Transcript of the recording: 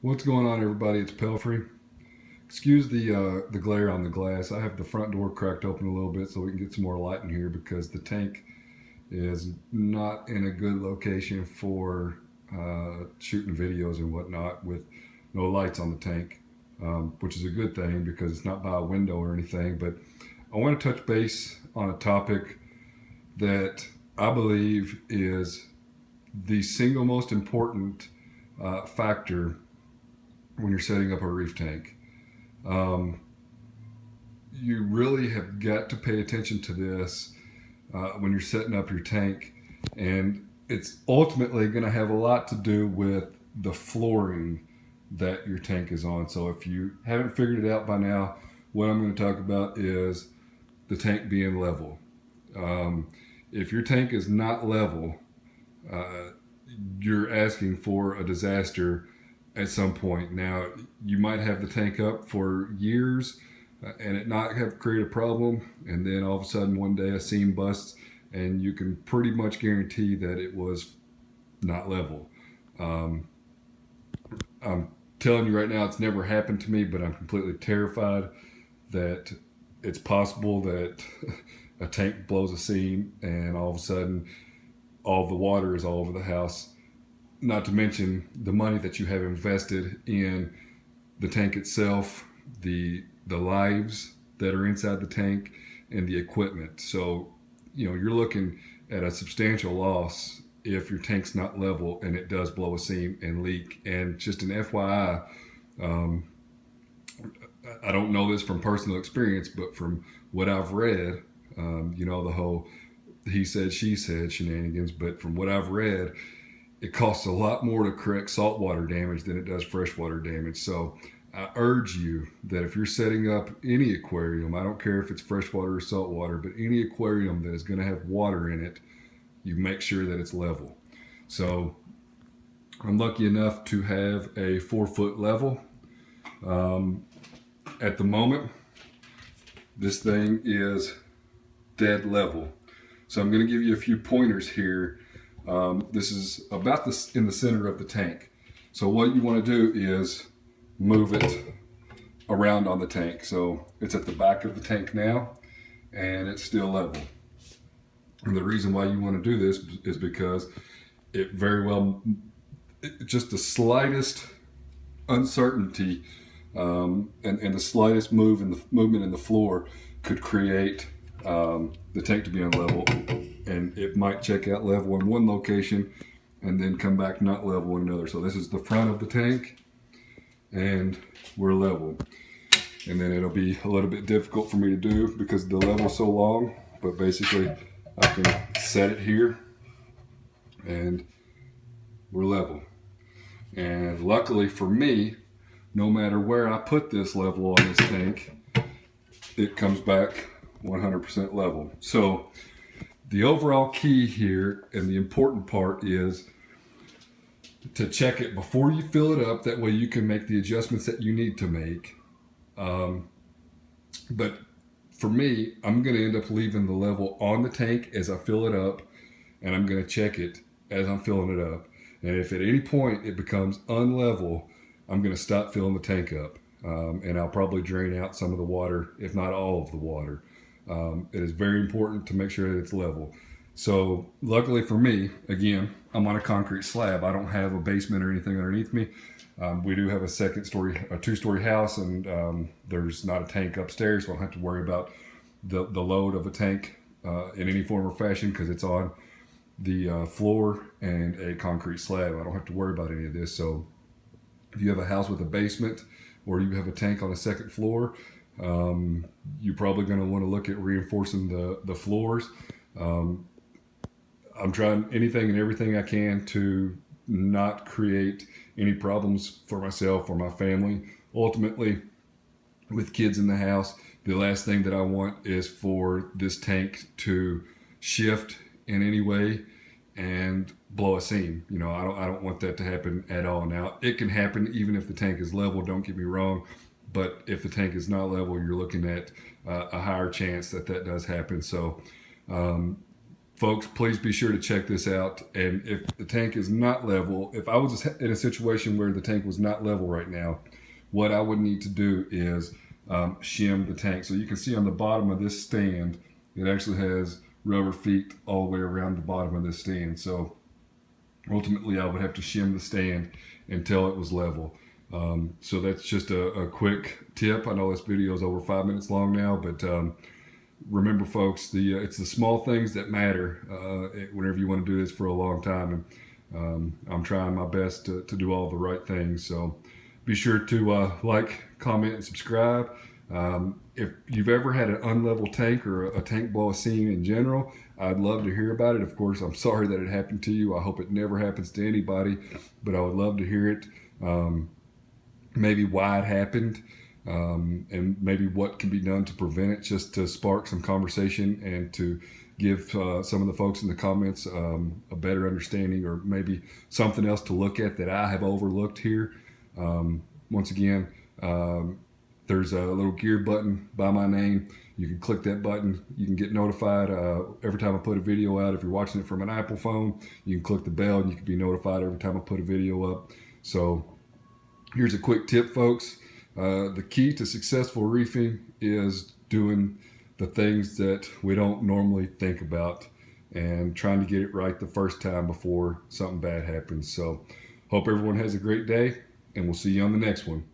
What's going on, everybody? It's Pelfrey. Excuse the glare on the glass. I have the front door cracked open a little bit so we can get some more light in here because the tank is not in a good location for shooting videos and whatnot with no lights on the tank, which is a good thing because it's not by a window or anything. But I want to touch base on a topic that I believe is the single most important factor when you're setting up a reef tank. You really have got to pay attention to this when you're setting up your tank, and it's ultimately going to have a lot to do with the flooring that your tank is on. So if you haven't figured it out by now, what I'm going to talk about is the tank being level. If your tank is not level, you're asking for a disaster at some point. Now, you might have the tank up for years and it not have created a problem, and then all of a sudden one day a seam busts and you can pretty much guarantee that it was not level. I'm telling you right now, it's never happened to me, but I'm completely terrified that it's possible that a tank blows a seam and all of a sudden all the water is all over the house. Not to mention the money that you have invested in the tank itself, the lives that are inside the tank, and the equipment. So, you're looking at a substantial loss if your tank's not level and it does blow a seam and leak. And just an FYI, I don't know this from personal experience, but from what I've read, the whole he said, she said shenanigans, but from what I've read, it costs a lot more to correct saltwater damage than it does freshwater damage. So I urge you that if you're setting up any aquarium, I don't care if it's freshwater or saltwater, but any aquarium that is going to have water in it, you make sure that it's level. So I'm lucky enough to have a 4-foot level. At the moment, this thing is dead level. So I'm going to give you a few pointers here. This is about in the center of the tank. So what you want to do is move it around on the tank. So it's at the back of the tank now, and it's still level. And the reason why you want to do this is because it very well, just the slightest uncertainty and the slightest movement in the floor could create the tank to be unlevel, and it might check out level in one location and then come back not level in another. So this is the front of the tank and we're level, and then it'll be a little bit difficult for me to do because the level is so long, but basically I can set it here and we're level. And luckily for me, no matter where I put this level on this tank, it comes back 100% level. So the overall key here and the important part is to check it before you fill it up. That way you can make the adjustments that you need to make. But for me, I'm going to end up leaving the level on the tank as I fill it up, and I'm going to check it as I'm filling it up. And if at any point it becomes unlevel, I'm going to stop filling the tank up. And I'll probably drain out some of the water, if not all of the water. It is very important to make sure that it's level. So luckily for me, again, I'm on a concrete slab. I don't have a basement or anything underneath me. We do have a 2-story house, and there's not a tank upstairs, so I don't have to worry about the load of a tank in any form or fashion because it's on the floor and a concrete slab. I don't have to worry about any of this. So if you have a house with a basement or you have a tank on a second floor, you're probably going to want to look at reinforcing the floors. I'm trying anything and everything I can to not create any problems for myself or my family. Ultimately, with kids in the house, the last thing that I want is for this tank to shift in any way and blow a seam. I don't want that to happen at all. Now, it can happen even if the tank is level, don't get me wrong, but if the tank is not level, you're looking at a higher chance that does happen. So folks, please be sure to check this out. And if the tank is not level, if I was in a situation where the tank was not level right now, what I would need to do is shim the tank. So you can see on the bottom of this stand, it actually has rubber feet all the way around the bottom of this stand. So ultimately I would have to shim the stand until it was level. So that's just a quick tip. I know this video is over 5 minutes long now, but remember folks, it's the small things that matter whenever you want to do this for a long time. And I'm trying my best to do all the right things. So be sure to like, comment, and subscribe. If you've ever had an unlevel tank or a tank blow a seam in general, I'd love to hear about it. Of course, I'm sorry that it happened to you. I hope it never happens to anybody, but I would love to hear it. Maybe why it happened, and maybe what can be done to prevent it, just to spark some conversation and to give some of the folks in the comments a better understanding, or maybe something else to look at that I have overlooked here. Once again, there's a little gear button by my name. You can click that button. You can get notified every time I put a video out. If you're watching it from an Apple phone, you can click the bell and you can be notified every time I put a video up. So here's a quick tip, folks. The key to successful reefing is doing the things that we don't normally think about and trying to get it right the first time before something bad happens. So hope everyone has a great day, and we'll see you on the next one.